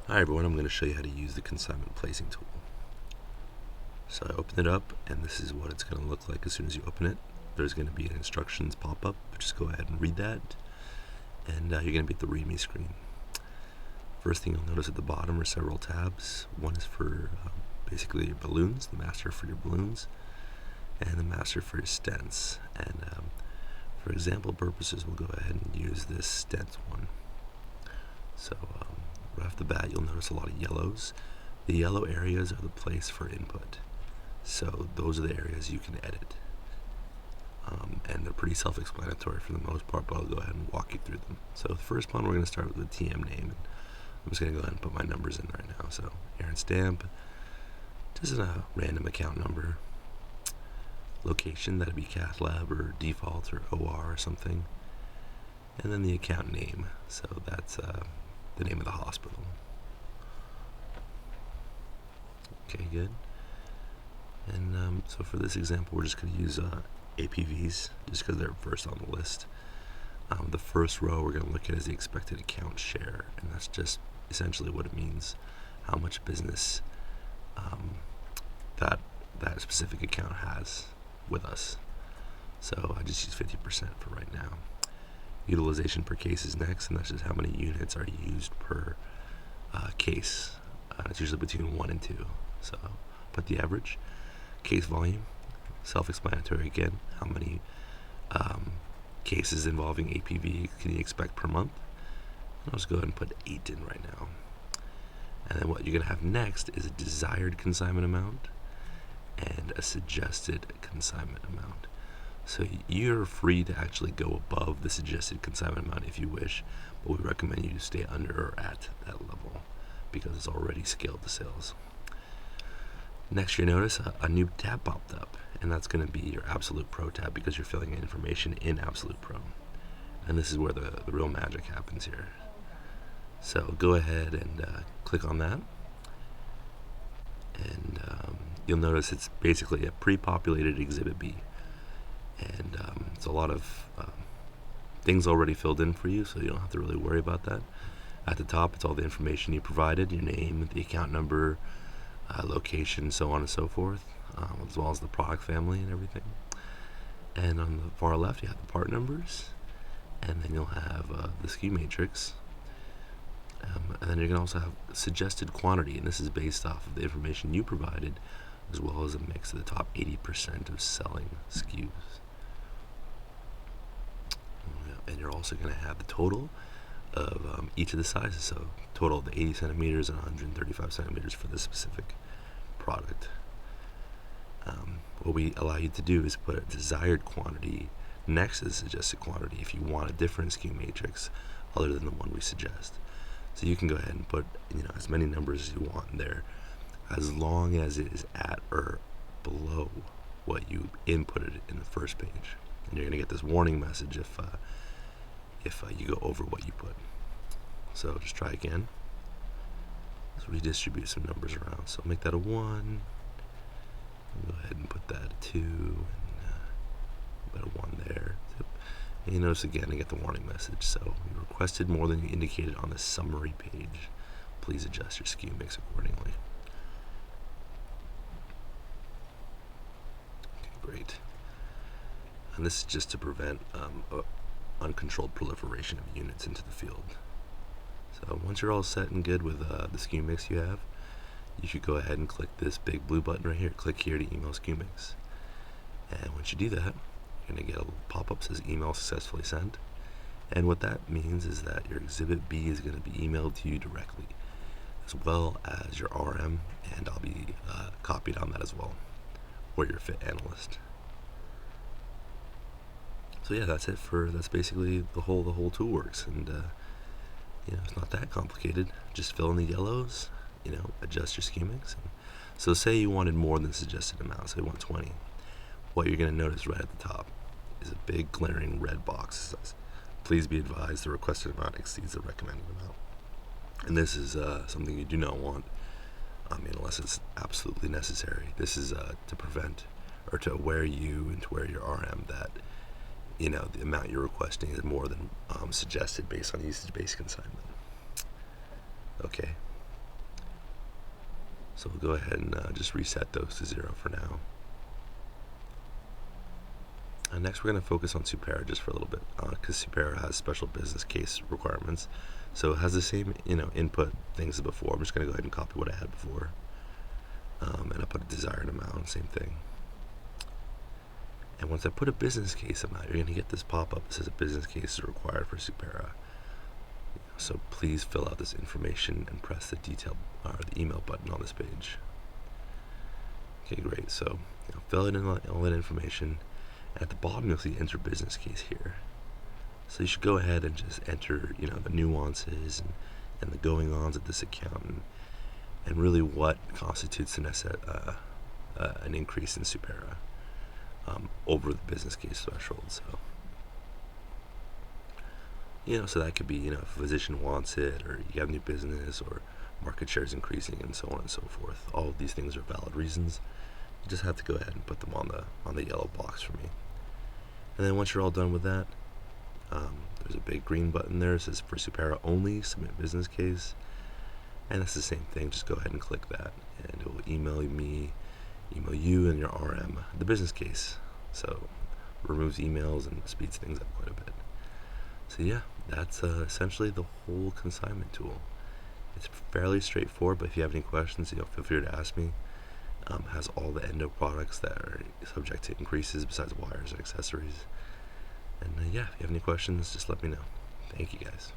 Hi everyone, I'm going to show you how to use the consignment placing tool. So I open it up, and this is what it's going to look like as soon as you open it. There's going to be an instructions pop-up. Just go ahead and read that, and you're going to be at the README screen. First thing you'll notice at the bottom are several tabs. One is for basically your balloons, the master for your balloons, and the master for your stents. And for example purposes, we'll go ahead and use this stent one. So right off the bat, you'll notice a lot of yellows. The yellow areas are the place for input. So those are the areas you can edit. And they're pretty self-explanatory for the most part, but I'll go ahead and walk you through them. So the first one, we're going to start with the TM name. And I'm just going to go ahead and put my numbers in right now. So aaron.stamp, just a random account number. Location, that'd be cath lab or default or OR or something. And then the account name, so that's the name of the hospital. Okay, good. And so for this example, we're just going to use APVs, just because they're first on the list. The first row we're going to look at is the expected account share, and that's just essentially what it means, how much business that specific account has with us. So I just use 50% for right now. Utilization per case is next, and that's just how many units are used per case. It's usually between 1 and 2. So put the average. Case volume, self-explanatory again. How many cases involving APV can you expect per month? I'll just go ahead and put 8 in right now. And then what you're going to have next is a desired consignment amount and a suggested consignment amount. So you're free to actually go above the suggested consignment amount if you wish, but we recommend you to stay under or at that level because it's already scaled to sales. Next, you notice a new tab popped up, and that's going to be your Absolute Pro tab because you're filling in information in Absolute Pro. And this is where the real magic happens here. So go ahead and click on that. And you'll notice it's basically a pre-populated Exhibit B. And it's a lot of things already filled in for you, so you don't have to really worry about that. At the top, it's all the information you provided, your name, the account number, location, so on and so forth, as well as the product family and everything. And on the far left, you have the part numbers, and then you'll have the SKU matrix. And then you're going to also have suggested quantity, and this is based off of the information you provided, as well as a mix of the top 80% of selling SKUs. And you're also going to have the total of each of the sizes, so total of the 80 centimeters and 135 centimeters for this specific product. What we allow you to do is put a desired quantity next to the suggested quantity if you want a different SKU matrix other than the one we suggest. So you can go ahead and put as many numbers as you want in there, as long as it is at or below what you inputted in the first page. And you're going to get this warning message if you go over what you put. So just try again. Let's redistribute some numbers around. So make that a 1. Go ahead and put that a 2, and put a 1 there. And you notice again, you get the warning message. So you requested more than you indicated on the summary page. Please adjust your SKU mix accordingly. Okay, great. And this is just to prevent uncontrolled proliferation of units into the field. So once you're all set and good with the SKU mix you have, you should go ahead and click this big blue button right here. Click here to email SKU mix. And once you do that, you're going to get a little pop-up that says email successfully sent. And what that means is that your Exhibit B is going to be emailed to you directly, as well as your RM, and I'll be copied on that as well, or your fit analyst. So yeah, that's basically the whole tool works, and it's not that complicated. Just fill in the yellows, adjust your SKU mix. So say you wanted more than the suggested amount, say 120. What you're going to notice right at the top is a big glaring red box that says, "Please be advised the requested amount exceeds the recommended amount." And this is something you do not want, unless it's absolutely necessary. This is to prevent or to aware you and to aware your RM that the amount you're requesting is more than suggested based on usage-based consignment. Okay, So we'll go ahead and just reset those to 0 for now. Next, we're going to focus on Supera just for a little bit, because Supera has special business case requirements. So it has the same, input things as before. I'm just going to go ahead and copy what I had before, and I put a desired amount, same thing. And once I put a business case amount, you're going to get this pop-up that says a business case is required for Supera. So please fill out this information and press the the email button on this page. Okay, great. So fill in all that information. At the bottom, you'll see enter business case here. So you should go ahead and just enter, the nuances and the going-ons of this account, and really what constitutes an increase in Supera over the business case threshold. So, so that could be, if a physician wants it, or you have new business, or market share is increasing, and so on and so forth. All of these things are valid reasons. You just have to go ahead and put them on the yellow box for me. And then once you're all done with that, there's a big green button there. It says for Supera only, submit business case. And that's the same thing. Just go ahead and click that, and it will email you and your RM the business case. So removes emails and speeds things up quite a bit. So yeah, that's essentially the whole consignment tool. It's fairly straightforward, but if you have any questions, feel free to ask me. Has all the endo products that are subject to increases besides wires and accessories. And yeah, if you have any questions, just let me know. Thank you guys.